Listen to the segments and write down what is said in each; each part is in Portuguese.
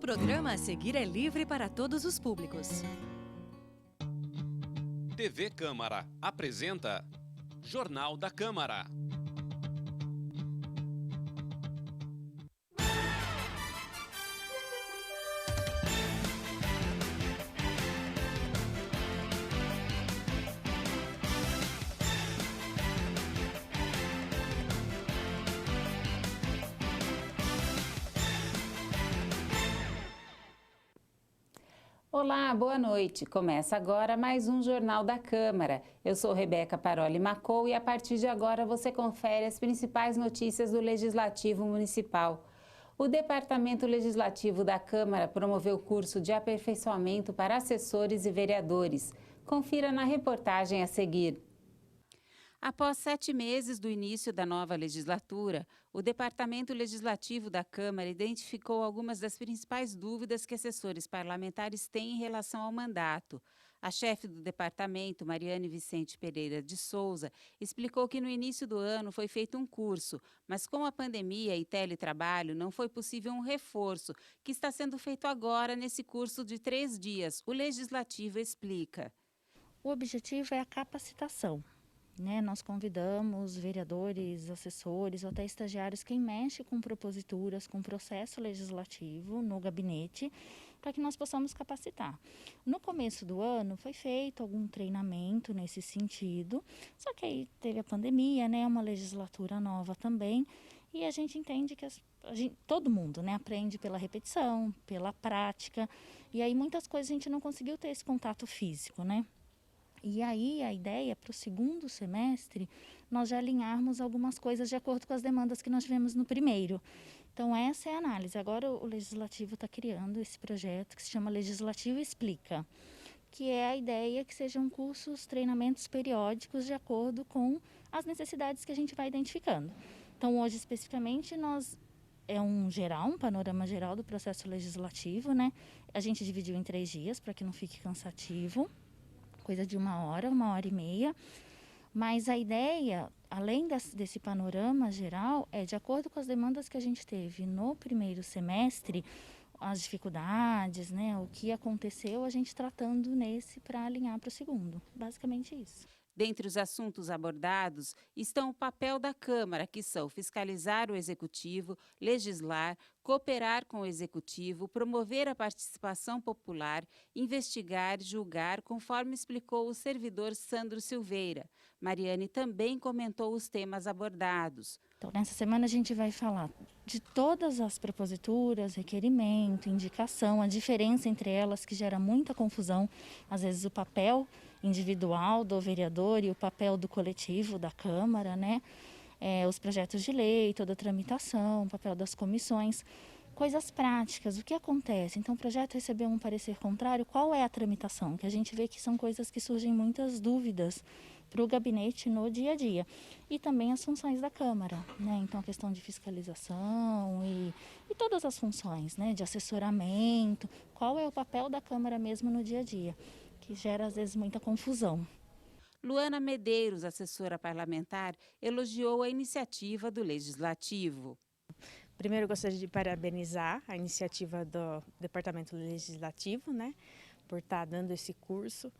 programa a seguir é livre para todos os públicos. TV Câmara apresenta Jornal da Câmara. Olá, boa noite. Começa agora mais um Jornal da Câmara. Eu sou Rebeca Paroli Macou e a partir de agora você confere as principais notícias do Legislativo Municipal. O Departamento Legislativo da Câmara promoveu curso de aperfeiçoamento para assessores e vereadores. Confira na reportagem a seguir. Após 7 meses do início da nova legislatura, o Departamento Legislativo da Câmara identificou algumas das principais dúvidas que assessores parlamentares têm em relação ao mandato. A chefe do departamento, Mariane Vicente Pereira de Souza, explicou que no início do ano foi feito um curso, mas com a pandemia e teletrabalho não foi possível um reforço, que está sendo feito agora nesse curso de 3 dias. O Legislativo explica. O objetivo é a capacitação. Nós convidamos vereadores, assessores ou até estagiários, quem mexe com proposituras, com processo legislativo no gabinete, para que nós possamos capacitar. No começo do ano foi feito algum treinamento nesse sentido, só que aí teve a pandemia, uma legislatura nova também, e a gente entende que todo mundo aprende pela repetição, pela prática, e aí muitas coisas a gente não conseguiu ter esse contato físico, E aí a ideia para o segundo semestre, nós já alinharmos algumas coisas de acordo com as demandas que nós tivemos no primeiro. Então essa é a análise. Agora o Legislativo está criando esse projeto que se chama Legislativo Explica, que é a ideia que sejam cursos, treinamentos periódicos de acordo com as necessidades que a gente vai identificando. Então hoje especificamente é um panorama geral do processo legislativo, A gente dividiu em 3 dias para que não fique cansativo. Coisa de 1 hora e meia, mas a ideia, além desse panorama geral, é de acordo com as demandas que a gente teve no primeiro semestre, as dificuldades, o que aconteceu, a gente tratando nesse para alinhar para o segundo, basicamente isso. Dentre os assuntos abordados estão o papel da Câmara, que são fiscalizar o Executivo, legislar, cooperar com o Executivo, promover a participação popular, investigar, julgar, conforme explicou o servidor Sandro Silveira. Mariane também comentou os temas abordados. Então, nessa semana a gente vai falar de todas as proposituras, requerimento, indicação, a diferença entre elas que gera muita confusão, às vezes o papel individual do vereador e o papel do coletivo da Câmara, os projetos de lei, toda a tramitação, o papel das comissões, coisas práticas, o que acontece? Então o projeto recebeu um parecer contrário, qual é a tramitação? Que a gente vê que são coisas que surgem muitas dúvidas para o gabinete no dia a dia. E também as funções da Câmara, Então a questão de fiscalização e todas as funções, de assessoramento, qual é o papel da Câmara mesmo no dia a dia, que gera às vezes muita confusão. Luana Medeiros, assessora parlamentar, elogiou a iniciativa do Legislativo. Primeiro, eu gostaria de parabenizar a iniciativa do Departamento Legislativo, por estar dando esse curso.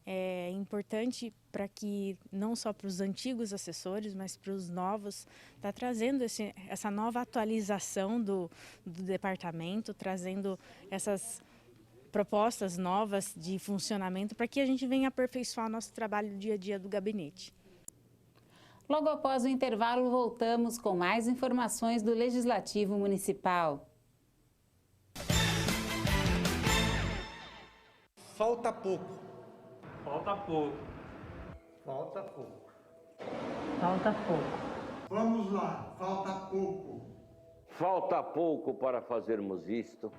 É importante para que, não só para os antigos assessores, mas para os novos, está trazendo essa nova atualização do departamento, trazendo essas propostas novas de funcionamento para que a gente venha aperfeiçoar nosso trabalho no dia a dia do gabinete. Logo após o intervalo, voltamos com mais informações do Legislativo Municipal. Falta pouco. Falta pouco. Falta pouco. Falta pouco. Vamos lá, falta pouco. Falta pouco para fazermos isto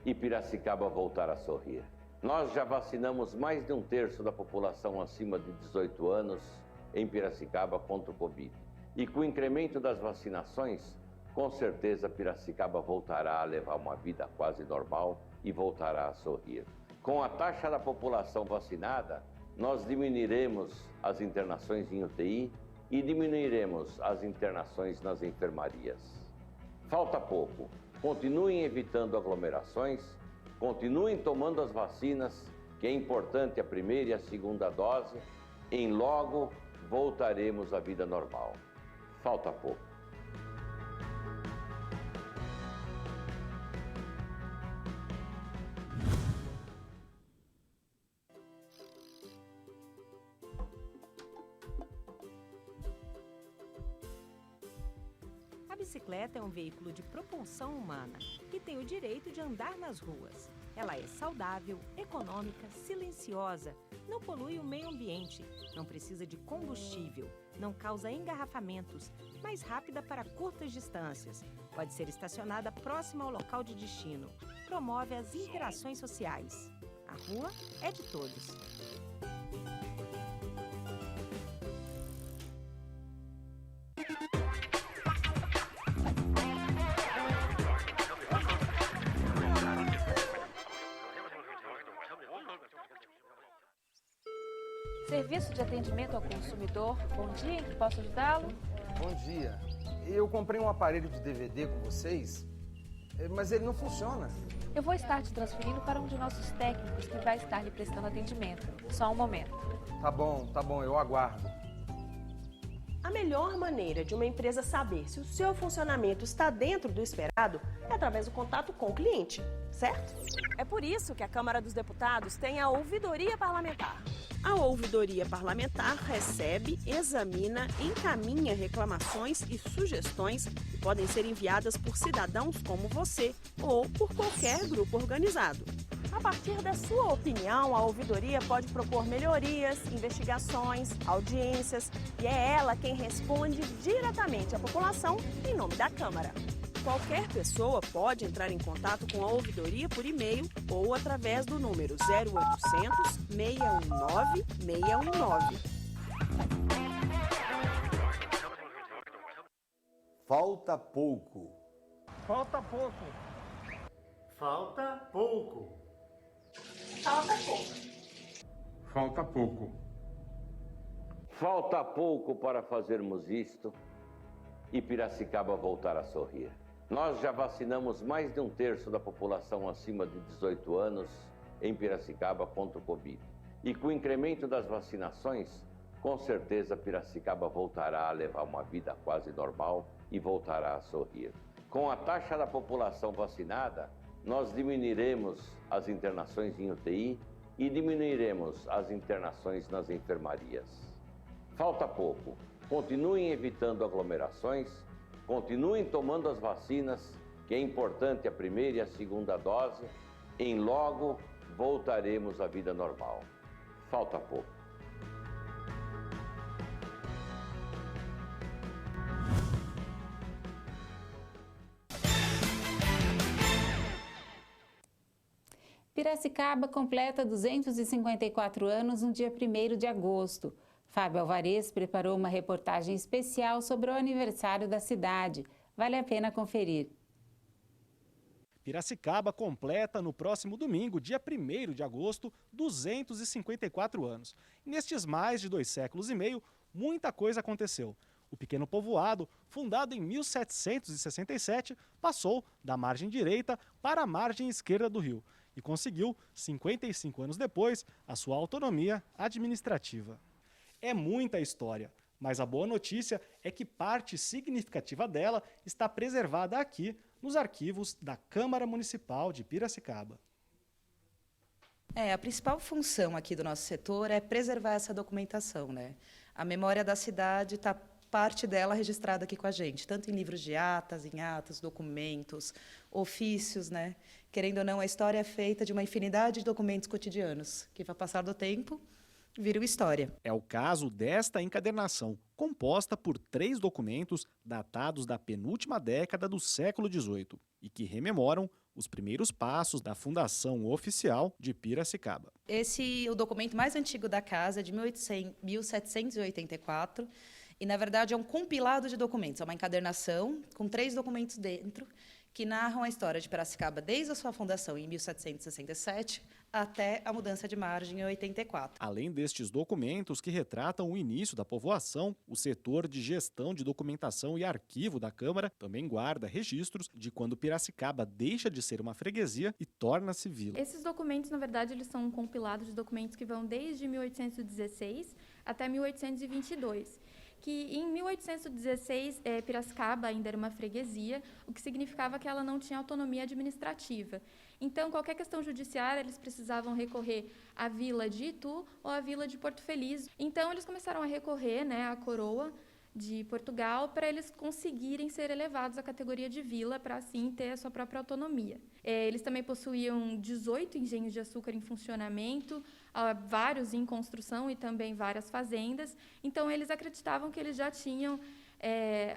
e Piracicaba voltar a sorrir. Nós já vacinamos mais de 1/3 da população acima de 18 anos em Piracicaba contra o Covid. E com o incremento das vacinações, com certeza Piracicaba voltará a levar uma vida quase normal e voltará a sorrir. Com a taxa da população vacinada, nós diminuiremos as internações em UTI e diminuiremos as internações nas enfermarias. Falta pouco, continuem evitando aglomerações, continuem tomando as vacinas, que é importante a primeira e a segunda dose. Em logo voltaremos à vida normal. Falta pouco. A bicicleta é um veículo de propulsão humana que tem o direito de andar nas ruas. Ela é saudável, econômica, silenciosa, não polui o meio ambiente, não precisa de combustível, não causa engarrafamentos, mais rápida para curtas distâncias, pode ser estacionada próxima ao local de destino, promove as interações sociais. A rua é de todos. Serviço de atendimento ao consumidor. Bom dia, em que posso ajudá-lo? Bom dia. Eu comprei um aparelho de DVD com vocês, mas ele não funciona. Eu vou estar te transferindo para um de nossos técnicos que vai estar lhe prestando atendimento. Só um momento. Tá bom, eu aguardo. A melhor maneira de uma empresa saber se o seu funcionamento está dentro do esperado é através do contato com o cliente, certo? É por isso que a Câmara dos Deputados tem a ouvidoria parlamentar. A ouvidoria parlamentar recebe, examina, encaminha reclamações e sugestões que podem ser enviadas por cidadãos como você ou por qualquer grupo organizado. A partir da sua opinião, a ouvidoria pode propor melhorias, investigações, audiências e é ela quem responde diretamente à população em nome da Câmara. Qualquer pessoa pode entrar em contato com a ouvidoria por e-mail ou através do número 0800 619 619. Falta pouco. Falta pouco. Falta pouco. Falta pouco. Falta pouco. Falta pouco para fazermos isto e Piracicaba voltar a sorrir. Nós já vacinamos mais de um terço da população acima de 18 anos em Piracicaba contra o Covid. E com o incremento das vacinações, com certeza Piracicaba voltará a levar uma vida quase normal e voltará a sorrir. Com a taxa da população vacinada, nós diminuiremos as internações em UTI e diminuiremos as internações nas enfermarias. Falta pouco. Continuem evitando aglomerações, continuem tomando as vacinas, que é importante a primeira e a segunda dose. Em logo voltaremos à vida normal. Falta pouco. Piracicaba completa 254 anos no dia 1º de agosto. Fábio Alvarez preparou uma reportagem especial sobre o aniversário da cidade. Vale a pena conferir. Piracicaba completa no próximo domingo, dia 1º de agosto, 254 anos. E nestes mais de 2 séculos e meio, muita coisa aconteceu. O pequeno povoado, fundado em 1767, passou da margem direita para a margem esquerda do rio e conseguiu, 55 anos depois, a sua autonomia administrativa. É muita história, mas a boa notícia é que parte significativa dela está preservada aqui nos arquivos da Câmara Municipal de Piracicaba. A principal função aqui do nosso setor é preservar essa documentação, né? A memória da cidade está parte dela registrada aqui com a gente, tanto em livros de atas, em atos, documentos, ofícios, né? Querendo ou não, a história é feita de uma infinidade de documentos cotidianos, que, com o passar do tempo, viram história. É o caso desta encadernação, composta por 3 documentos datados da penúltima década do século XVIII e que rememoram os primeiros passos da fundação oficial de Piracicaba. O documento mais antigo da casa é de 1784 e, na verdade, é um compilado de documentos. É uma encadernação com 3 documentos dentro que narram a história de Piracicaba desde a sua fundação em 1767 até a mudança de margem em 84. Além destes documentos que retratam o início da povoação, o setor de gestão de documentação e arquivo da Câmara também guarda registros de quando Piracicaba deixa de ser uma freguesia e torna-se vila. Esses documentos, na verdade, eles são um compilado de documentos que vão desde 1816 até 1822. Que em 1816, Piracicaba ainda era uma freguesia, o que significava que ela não tinha autonomia administrativa. Então, qualquer questão judiciária, eles precisavam recorrer à vila de Itu ou à vila de Porto Feliz. Então, eles começaram a recorrer, à coroa de Portugal para eles conseguirem ser elevados à categoria de vila, para assim ter a sua própria autonomia. Eles também possuíam 18 engenhos de açúcar em funcionamento, vários em construção e também várias fazendas. Então, eles acreditavam que eles já tinham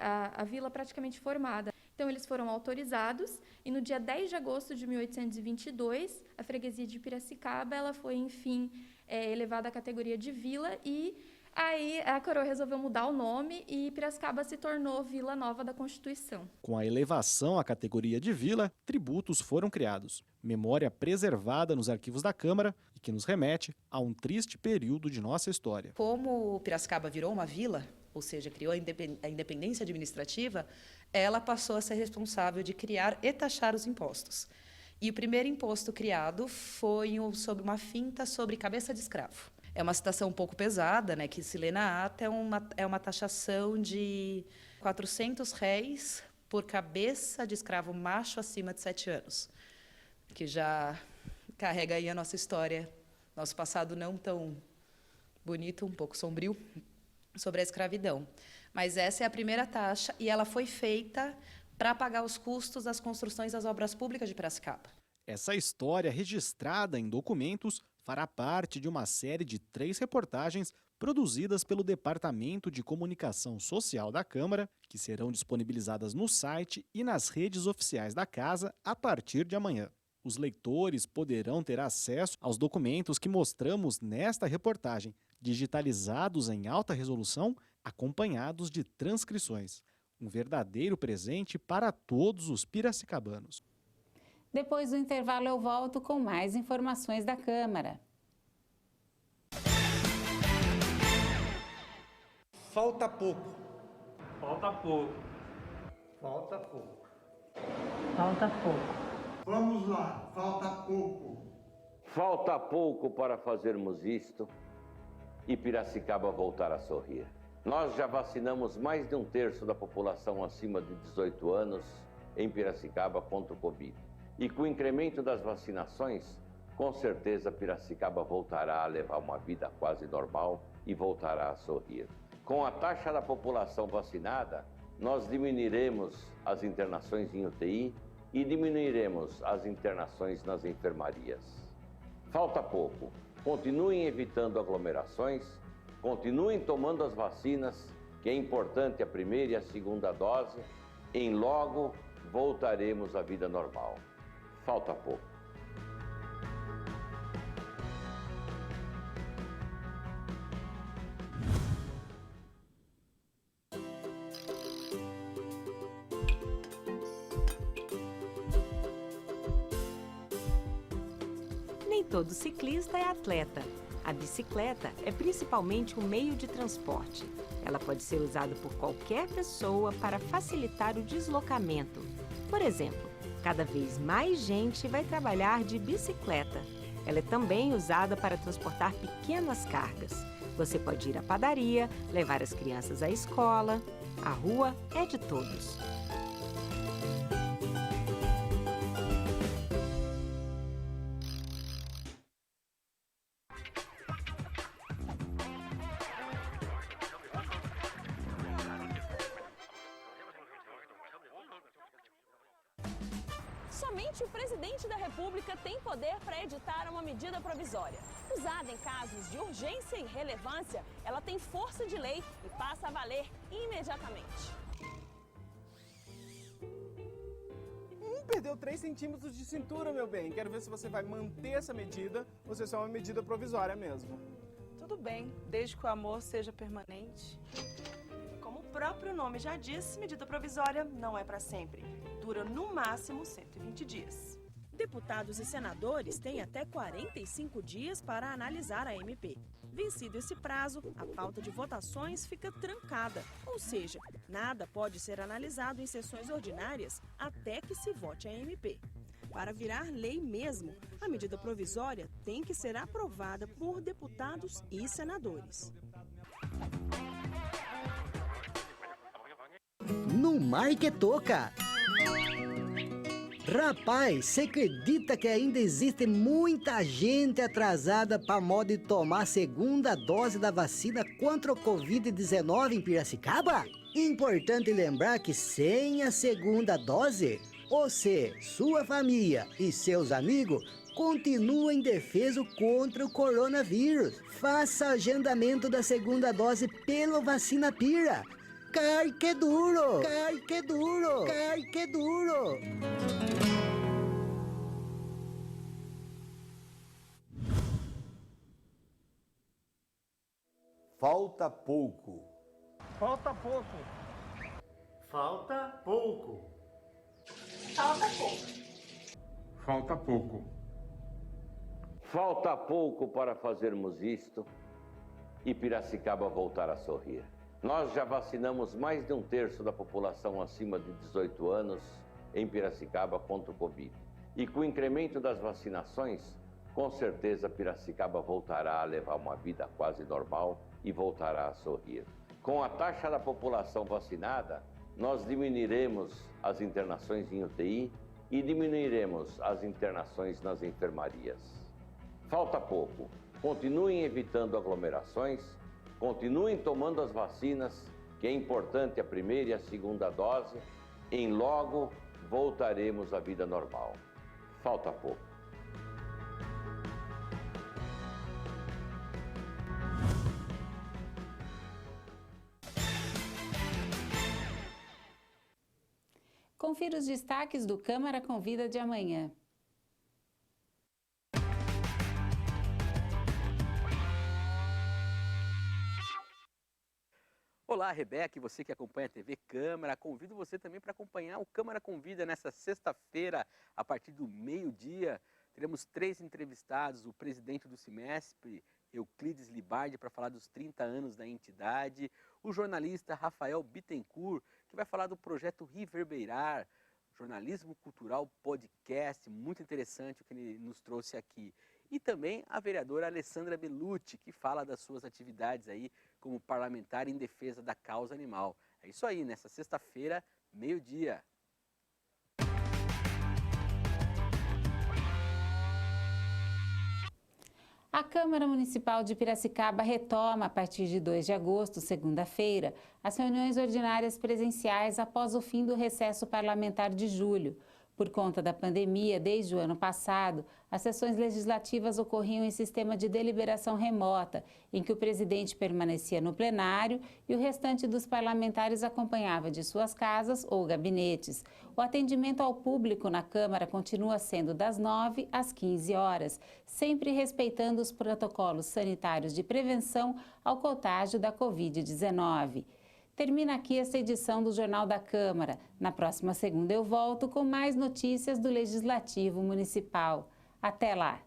a vila praticamente formada. Então, eles foram autorizados e no dia 10 de agosto de 1822, a freguesia de Piracicaba ela foi, enfim, elevada à categoria de vila e aí a coroa resolveu mudar o nome e Piracicaba se tornou Vila Nova da Constituição. Com a elevação à categoria de vila, tributos foram criados. Memória preservada nos arquivos da Câmara e que nos remete a um triste período de nossa história. Como Piracicaba virou uma vila, ou seja, criou a independência administrativa, ela passou a ser responsável de criar e taxar os impostos. E o primeiro imposto criado foi sobre uma finta sobre cabeça de escravo. É uma citação um pouco pesada, que se lê na ata, é uma taxação de R$400 por cabeça de escravo macho acima de 7 anos, que já carrega aí a nossa história, nosso passado não tão bonito, um pouco sombrio, sobre a escravidão. Mas essa é a primeira taxa e ela foi feita para pagar os custos das construções das obras públicas de Piracicaba. Essa história registrada em documentos fará parte de uma série de 3 reportagens produzidas pelo Departamento de Comunicação Social da Câmara, que serão disponibilizadas no site e nas redes oficiais da Casa a partir de amanhã. Os leitores poderão ter acesso aos documentos que mostramos nesta reportagem, digitalizados em alta resolução, acompanhados de transcrições. Um verdadeiro presente para todos os piracicabanos. Depois do intervalo eu volto com mais informações da Câmara. Falta pouco. Falta pouco. Falta pouco. Falta pouco. Vamos lá, falta pouco. Falta pouco para fazermos isto e Piracicaba voltar a sorrir. Nós já vacinamos mais de 1/3 da população acima de 18 anos em Piracicaba contra o Covid. E com o incremento das vacinações, com certeza Piracicaba voltará a levar uma vida quase normal e voltará a sorrir. Com a taxa da população vacinada, nós diminuiremos as internações em UTI e diminuiremos as internações nas enfermarias. Falta pouco. Continuem evitando aglomerações, continuem tomando as vacinas, que é importante a primeira e a segunda dose. Em logo voltaremos à vida normal. Falta pouco. Nem todo ciclista é atleta. A bicicleta é principalmente um meio de transporte. Ela pode ser usada por qualquer pessoa para facilitar o deslocamento. Por exemplo, cada vez mais gente vai trabalhar de bicicleta. Ela é também usada para transportar pequenas cargas. Você pode ir à padaria, levar as crianças à escola. A rua é de todos. Somente o presidente da República tem poder para editar uma medida provisória. Usada em casos de urgência e relevância, ela tem força de lei e passa a valer imediatamente. Perdeu 3 centímetros de cintura, meu bem. Quero ver se você vai manter essa medida ou se é só uma medida provisória mesmo. Tudo bem, desde que o amor seja permanente. Como o próprio nome já diz, medida provisória não é para sempre. Dura no máximo 120 dias. Deputados e senadores têm até 45 dias para analisar a MP. Vencido esse prazo, a pauta de votações fica trancada, ou seja, nada pode ser analisado em sessões ordinárias até que se vote a MP. Para virar lei mesmo, a medida provisória tem que ser aprovada por deputados e senadores. No Mar que Toca! Rapaz, você acredita que ainda existe muita gente atrasada para modo de tomar a segunda dose da vacina contra o Covid-19 em Piracicaba? Importante lembrar que sem a segunda dose, você, sua família e seus amigos continuam indefesos contra o coronavírus. Faça agendamento da segunda dose pelo Vacina Pira. Cai que duro! Cai que duro! Cai que duro! Falta pouco. Falta pouco. Falta pouco. Falta pouco. Falta pouco. Falta pouco para fazermos isto e Piracicaba voltar a sorrir. Nós já vacinamos mais de um terço da população acima de 18 anos em Piracicaba contra o Covid. E com o incremento das vacinações, com certeza Piracicaba voltará a levar uma vida quase normal e voltará a sorrir. Com a taxa da população vacinada, nós diminuiremos as internações em UTI e diminuiremos as internações nas enfermarias. Falta pouco. Continuem evitando aglomerações, continuem tomando as vacinas, que é importante a primeira e a segunda dose. Em logo voltaremos à vida normal. Falta pouco. Confira os destaques do Câmara Convida de amanhã. Olá, Rebeca, e você que acompanha a TV Câmara, convido você também para acompanhar o Câmara Convida nesta sexta-feira, a partir do meio-dia. Teremos 3 entrevistados, o presidente do Cimesp, Euclides Libardi, para falar dos 30 anos da entidade, o jornalista Rafael Bittencourt, que vai falar do projeto Riverbeirar, jornalismo cultural podcast, muito interessante o que ele nos trouxe aqui. E também a vereadora Alessandra Bellucci, que fala das suas atividades aí como parlamentar em defesa da causa animal. É isso aí, nessa sexta-feira, meio-dia. A Câmara Municipal de Piracicaba retoma, a partir de 2 de agosto, segunda-feira, as reuniões ordinárias presenciais após o fim do recesso parlamentar de julho. Por conta da pandemia, desde o ano passado, as sessões legislativas ocorriam em sistema de deliberação remota, em que o presidente permanecia no plenário e o restante dos parlamentares acompanhava de suas casas ou gabinetes. O atendimento ao público na Câmara continua sendo das 9 às 15 horas, sempre respeitando os protocolos sanitários de prevenção ao contágio da Covid-19. Termina aqui esta edição do Jornal da Câmara. Na próxima segunda eu volto com mais notícias do Legislativo Municipal. Até lá!